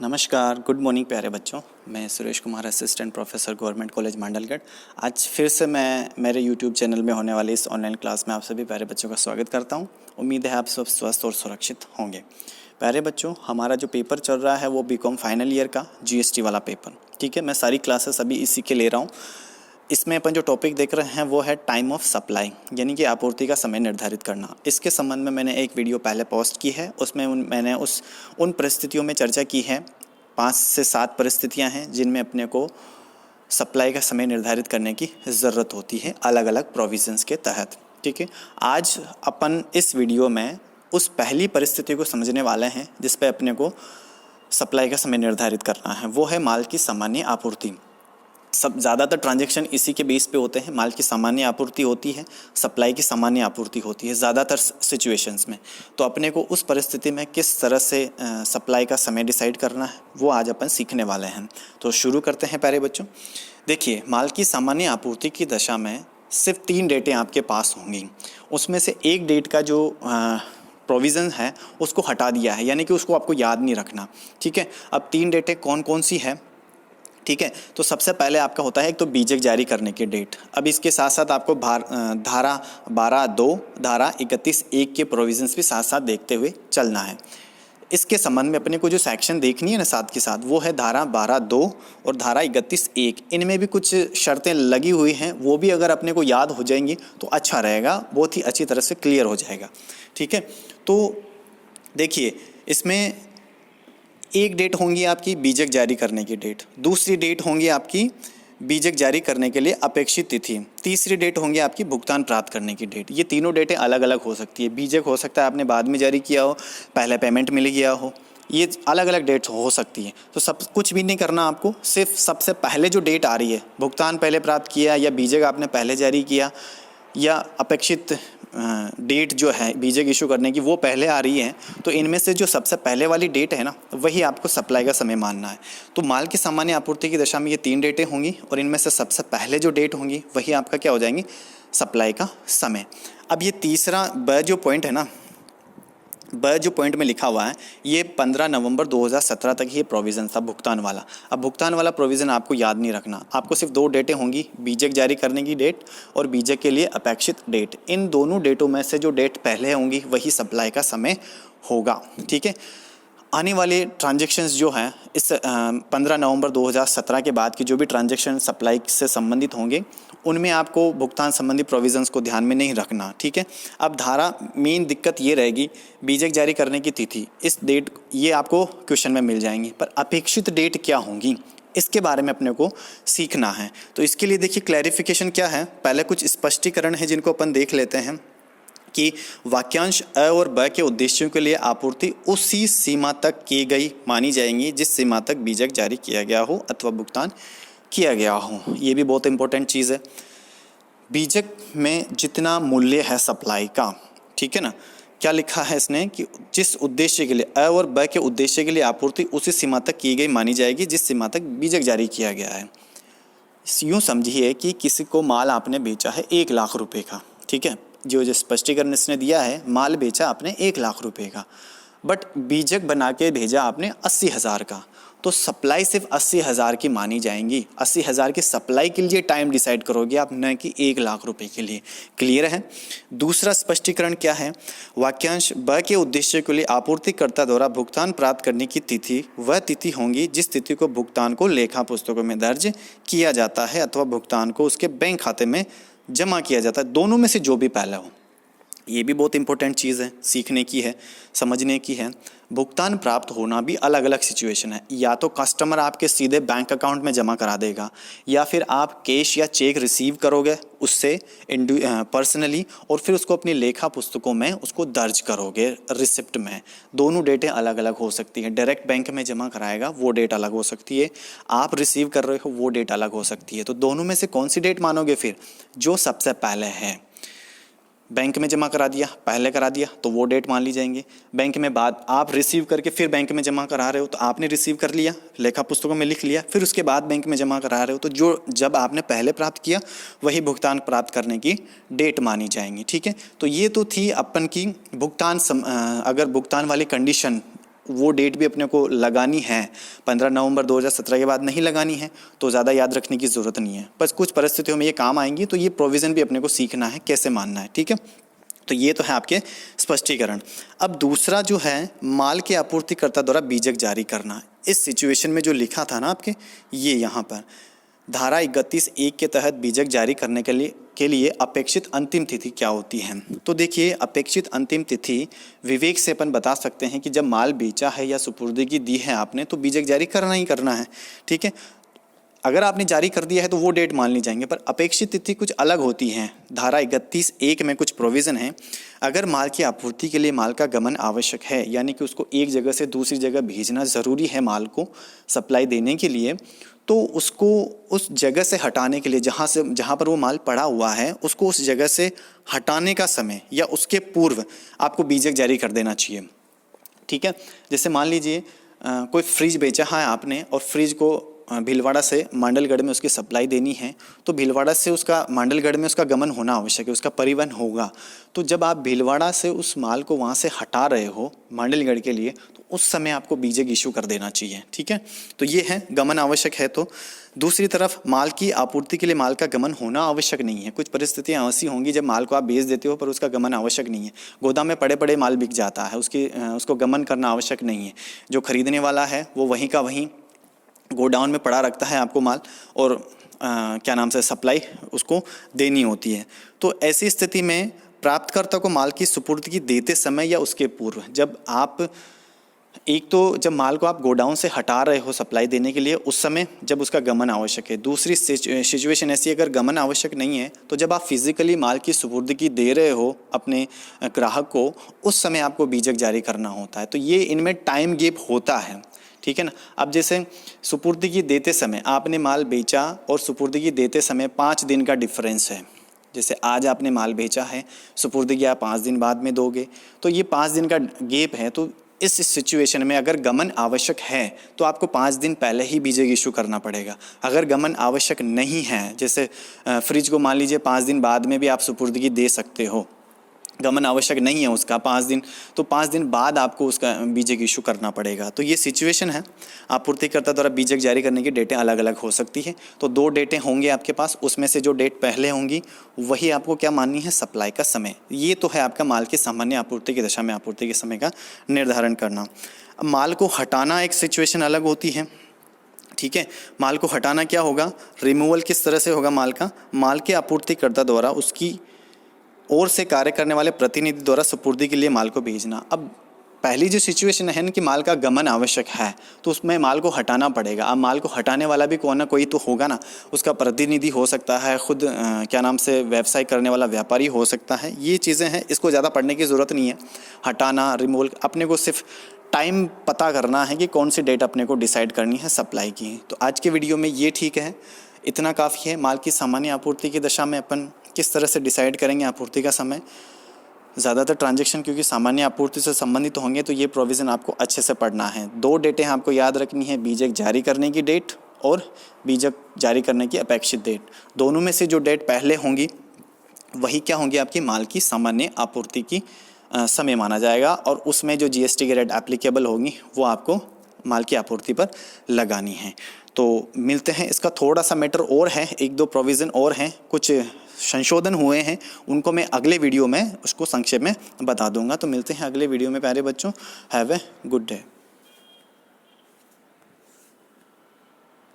नमस्कार, good morning प्यारे बच्चों। मैं Suresh Kumar, assistant professor government college Mandalgarh. आज फिर से मैं मेरे यूट्यूब चैनल में होने वाली इस ऑनलाइन क्लास में आप सभी प्यारे बच्चों का स्वागत करता हूं। उम्मीद है आप सब स्वस्थ और सुरक्षित होंगे। प्यारे बच्चों, हमारा जो पेपर चल रहा है वो बीकॉम फाइनल ईयर का जीएसटी वाला पेपर, ठीक है। मैं सारी क्लासेस अभी इसी के ले रहा हूँ। इसमें अपन जो टॉपिक देख रहे हैं वो है टाइम ऑफ सप्लाई, यानी कि आपूर्ति का समय निर्धारित करना। इसके संबंध में मैंने एक वीडियो पहले पोस्ट की है, उसमें मैंने उन परिस्थितियों में चर्चा की है। 5 से 7 परिस्थितियां हैं जिनमें अपने को सप्लाई का समय निर्धारित करने की ज़रूरत होती है अलग अलग प्रोविजंस के तहत, ठीक है। आज अपन इस वीडियो में उस पहली परिस्थिति को समझने वाले हैं जिस पे अपने को सप्लाई का समय निर्धारित करना है। वो है माल की सामान्य आपूर्ति। सब ज़्यादातर ट्रांजैक्शन इसी के बेस पे होते हैं। माल की सामान्य आपूर्ति होती है, सप्लाई की सामान्य आपूर्ति होती है ज़्यादातर सिचुएशंस में। तो अपने को उस परिस्थिति में किस तरह से सप्लाई का समय डिसाइड करना है वो आज अपन सीखने वाले हैं। तो शुरू करते हैं प्यारे बच्चों। देखिए, माल की सामान्य आपूर्ति की दशा में सिर्फ 3 डेटें आपके पास होंगी। उसमें से एक डेट का जो प्रोविज़न है उसको हटा दिया है, यानी कि उसको आपको याद नहीं रखना, ठीक है। अब 3 डेटें कौन कौन सी है, ठीक है। तो सबसे पहले आपका होता है एक तो बीजक जारी करने की डेट। अब इसके साथ साथ आपको धारा 12(2), धारा 31(1) के प्रोविजंस भी साथ साथ देखते हुए चलना है। इसके संबंध में अपने को जो सेक्शन देखनी है ना साथ के साथ, वो है धारा 12(2) और धारा 31(1). इनमें भी कुछ शर्तें लगी हुई हैं, वो भी अगर अपने को याद हो जाएंगी तो अच्छा रहेगा, बहुत ही अच्छी तरह से क्लियर हो जाएगा, ठीक है। तो देखिए, इसमें एक डेट होंगी आपकी बीजक जारी करने की डेट, दूसरी डेट होंगी आपकी बीजक जारी करने के लिए अपेक्षित तिथि, तीसरी डेट होंगी आपकी भुगतान प्राप्त करने की डेट। ये तीनों डेटें अलग अलग हो सकती है। बीजक हो सकता है आपने बाद में जारी किया हो, पहले पेमेंट मिल गया हो, ये अलग अलग डेट्स हो सकती है। तो सब कुछ भी नहीं करना आपको, सिर्फ सबसे पहले जो डेट आ रही है, भुगतान पहले प्राप्त किया या बीजक आपने पहले जारी किया या अपेक्षित डेट जो है बीजक इशू करने की वो पहले आ रही है, तो इनमें से जो सबसे पहले वाली डेट है ना, वही आपको सप्लाई का समय मानना है। तो माल की सामान्य आपूर्ति की दशा में ये 3 डेटें होंगी और इनमें से सबसे पहले जो डेट होंगी वही आपका क्या हो जाएंगी, सप्लाई का समय। अब ये तीसरा जो पॉइंट है ना, जो पॉइंट में लिखा हुआ है, ये 15 नवंबर 2017 तक ये प्रोविज़न था भुगतान वाला। अब भुगतान वाला प्रोविज़न आपको याद नहीं रखना, आपको सिर्फ 2 डेटें होंगी, बीजक जारी करने की डेट और बीजक के लिए अपेक्षित डेट। इन दोनों डेटों में से जो डेट पहले होंगी वही सप्लाई का समय होगा, ठीक है। आने वाले ट्रांजैक्शंस जो हैं इस 15 नवंबर 2017 के बाद की जो भी ट्रांजैक्शन सप्लाई से संबंधित होंगे उनमें आपको भुगतान संबंधी प्रोविजंस को ध्यान में नहीं रखना, ठीक है। अब धारा मेन दिक्कत ये रहेगी, बीजक जारी करने की तिथि, इस डेट ये आपको क्वेश्चन में मिल जाएंगी, पर अपेक्षित डेट क्या होंगी इसके बारे में अपने को सीखना है। तो इसके लिए देखिए क्लैरिफिकेशन क्या है, पहले कुछ स्पष्टीकरण है जिनको अपन देख लेते हैं कि वाक्यांश अ और ब के उद्देश्यों के लिए आपूर्ति उसी सीमा तक की गई मानी जाएंगी जिस सीमा तक बीजक जारी किया गया हो अथवा भुगतान किया गया हो। ये भी बहुत इंपॉर्टेंट चीज़ है। बीजक में जितना मूल्य है सप्लाई का, ठीक है ना, क्या लिखा है इसने कि जिस उद्देश्य के लिए अ और ब के उद्देश्य के लिए आपूर्ति उसी सीमा तक की गई मानी जाएगी जिस सीमा तक बीजक जारी किया गया है। यूँ समझिए कि किसी को माल आपने बेचा है 1 लाख रुपए का, ठीक है। जो स्पष्टीकरण इसने दिया है, माल बेचा आपने 1 लाख रुपए का, बट बीजक बना के भेजा आपने 80,000 का, तो सप्लाई सिर्फ 80,000 की मानी जाएंगी। 80,000 की सप्लाई के लिए टाइम डिसाइड करोगे आप, न कि 1 लाख रुपए के लिए। क्लियर है। दूसरा स्पष्टीकरण क्या है, वाक्यांश ब के उद्देश्य के लिए आपूर्तिकर्ता द्वारा भुगतान प्राप्त करने की तिथि वह तिथि होंगी जिस तिथि को भुगतान को लेखा पुस्तकों में दर्ज किया जाता है अथवा भुगतान को उसके बैंक खाते में जमा किया जाता है, दोनों में से जो भी पहला हो। ये भी बहुत इंपॉर्टेंट चीज़ है, सीखने की है, समझने की है। भुगतान प्राप्त होना भी अलग अलग सिचुएशन है, या तो कस्टमर आपके सीधे बैंक अकाउंट में जमा करा देगा, या फिर आप कैश या चेक रिसीव करोगे उससे पर्सनली और फिर उसको अपनी लेखा पुस्तकों में उसको दर्ज करोगे रिसिप्ट में। दोनों डेटें अलग अलग हो सकती हैं। डायरेक्ट बैंक में जमा कराएगा वो डेट अलग हो सकती है, आप रिसीव कर रहे हो वो डेट अलग हो सकती है। तो दोनों में से कौन सी डेट मानोगे फिर, जो सबसे पहले है। बैंक में जमा करा दिया, पहले करा दिया तो वो डेट मान ली जाएंगे। बैंक में बाद आप रिसीव करके फिर बैंक में जमा करा रहे हो तो आपने रिसीव कर लिया, लेखा पुस्तकों में लिख लिया, फिर उसके बाद बैंक में जमा करा रहे हो तो जो जब आपने पहले प्राप्त किया वही भुगतान प्राप्त करने की डेट मानी जाएंगी, ठीक है। तो ये तो थी अपन की भुगतान अगर भुगतान वाली कंडीशन वो डेट भी अपने को लगानी है, 15 नवंबर 2017 के बाद नहीं लगानी है तो ज़्यादा याद रखने की ज़रूरत नहीं है, बस कुछ परिस्थितियों में ये काम आएंगी, तो ये प्रोविज़न भी अपने को सीखना है कैसे मानना है। ठीक है, तो ये तो है आपके स्पष्टीकरण। अब दूसरा जो है माल के आपूर्तिकर्ता द्वारा बीजक जारी करना। इस सिचुएशन में जो लिखा था ना आपके, ये यहाँ पर धारा 31(1) के तहत बीजक जारी करने के लिए अपेक्षित अंतिम तिथि क्या होती है। तो देखिए, अपेक्षित अंतिम तिथि विवेक से अपन बता सकते हैं कि जब माल बेचा है या सुपुर्दगी दी है आपने, तो बीजक जारी करना ही करना है। ठीक है, अगर आपने जारी कर दिया है तो वो डेट मान ली जाएंगे, पर अपेक्षित तिथि कुछ अलग होती हैं। धारा 31(1) में कुछ प्रोविज़न है, अगर माल की आपूर्ति के लिए माल का गमन आवश्यक है, यानी कि उसको एक जगह से दूसरी जगह भेजना ज़रूरी है माल को सप्लाई देने के लिए, तो उसको उस जगह से हटाने के लिए, जहाँ पर वो माल पड़ा हुआ है, उसको उस जगह से हटाने का समय या उसके पूर्व आपको बीजक जारी कर देना चाहिए। ठीक है, जैसे मान लीजिए कोई फ्रिज बेचा है आपने और फ्रिज को भीलवाड़ा से मांडलगढ़ में उसकी सप्लाई देनी है, तो भीलवाड़ा से उसका मांडलगढ़ में उसका गमन होना आवश्यक है, उसका परिवहन होगा। तो जब आप भीलवाड़ा से उस माल को वहाँ से हटा रहे हो मांडलगढ़ के लिए, तो उस समय आपको बीजक इशू कर देना चाहिए। ठीक है, तो ये है गमन आवश्यक है। तो दूसरी तरफ माल की आपूर्ति के लिए माल का गमन होना आवश्यक नहीं है। कुछ परिस्थितियाँ ऐसी होंगी जब माल को आप बेच देते हो पर उसका गमन आवश्यक नहीं है, गोदाम में पड़े पड़े माल बिक जाता है, उसको गमन करना आवश्यक नहीं है। जो खरीदने वाला है वो वहीं का वहीं गोडाउन में पड़ा रखता है आपको माल, और क्या नाम से सप्लाई उसको देनी होती है। तो ऐसी स्थिति में प्राप्तकर्ता को माल की सुपुर्दगी देते समय या उसके पूर्व, जब माल को आप गोडाउन से हटा रहे हो सप्लाई देने के लिए, उस समय जब उसका गमन आवश्यक है। दूसरी सिचुएशन ऐसी, अगर गमन आवश्यक नहीं है तो जब आप फिजिकली माल की सुपुर्दगी दे रहे हो अपने ग्राहक को, उस समय आपको बीजक जारी करना होता है। तो ये इनमें टाइम गैप होता है। ठीक है ना। अब जैसे सुपुर्दगी देते समय आपने माल बेचा और सुपुर्दगी देते समय 5 दिन का डिफरेंस है। जैसे आज आपने माल बेचा है, सुपुर्दगी आप 5 दिन बाद में दोगे, तो ये 5 दिन का गैप है। तो इस सिचुएशन में अगर गमन आवश्यक है तो आपको 5 दिन पहले ही बीजक इशू करना पड़ेगा। अगर गमन आवश्यक नहीं है, जैसे फ्रिज को मान लीजिए 5 दिन बाद में भी आप सुपुर्दगी दे सकते हो, गमन आवश्यक नहीं है उसका 5 दिन, तो 5 दिन बाद आपको उसका बीजक इशू करना पड़ेगा। तो ये सिचुएशन है। आपूर्तिकर्ता द्वारा बीजक जारी करने की डेटें अलग अलग हो सकती है। तो 2 डेटें होंगे आपके पास, उसमें से जो डेट पहले होंगी वही आपको क्या माननी है, सप्लाई का समय। ये तो है आपका माल की सामान्य आपूर्ति की दशा में आपूर्ति के समय का निर्धारण करना। अब माल को हटाना एक सिचुएशन अलग होती है। ठीक है, माल को हटाना क्या होगा, रिमूवल किस तरह से होगा माल का, माल के आपूर्तिकर्ता द्वारा उसकी ओर से कार्य करने वाले प्रतिनिधि द्वारा सुपुर्दी के लिए माल को भेजना। अब पहली जो सिचुएशन है कि माल का गमन आवश्यक है, तो उसमें माल को हटाना पड़ेगा। अब माल को हटाने वाला भी कोई ना कोई तो होगा ना, उसका प्रतिनिधि हो सकता है, खुद क्या नाम से व्यवसाय करने वाला व्यापारी हो सकता है। ये चीज़ें हैं, इसको ज़्यादा पढ़ने की ज़रूरत नहीं है। हटाना, रिमूवल, अपने को सिर्फ टाइम पता करना है कि कौन सी डेट अपने को डिसाइड करनी है सप्लाई की। तो आज के वीडियो में ये ठीक है, इतना काफ़ी है। माल की सामान्य आपूर्ति की दशा में अपन किस तरह से डिसाइड करेंगे आपूर्ति का समय। ज़्यादातर ट्रांजैक्शन क्योंकि सामान्य आपूर्ति से संबंधित होंगे, तो ये प्रोविज़न आपको अच्छे से पढ़ना है। 2 डेटें आपको याद रखनी है, बीजक जारी करने की डेट और बीजक जारी करने की अपेक्षित डेट। दोनों में से जो डेट पहले होंगी वही क्या होंगी, आपकी माल की सामान्य आपूर्ति की समय माना जाएगा, और उसमें जो GST की रेट एप्लीकेबल होगी वो आपको माल की आपूर्ति पर लगानी है। तो मिलते हैं, इसका थोड़ा सा मैटर और है, 1-2 प्रोविज़न और हैं, कुछ संशोधन हुए हैं, उनको मैं अगले वीडियो में उसको संक्षेप में बता दूंगा। तो मिलते हैं अगले वीडियो में प्यारे बच्चों। Have a good day.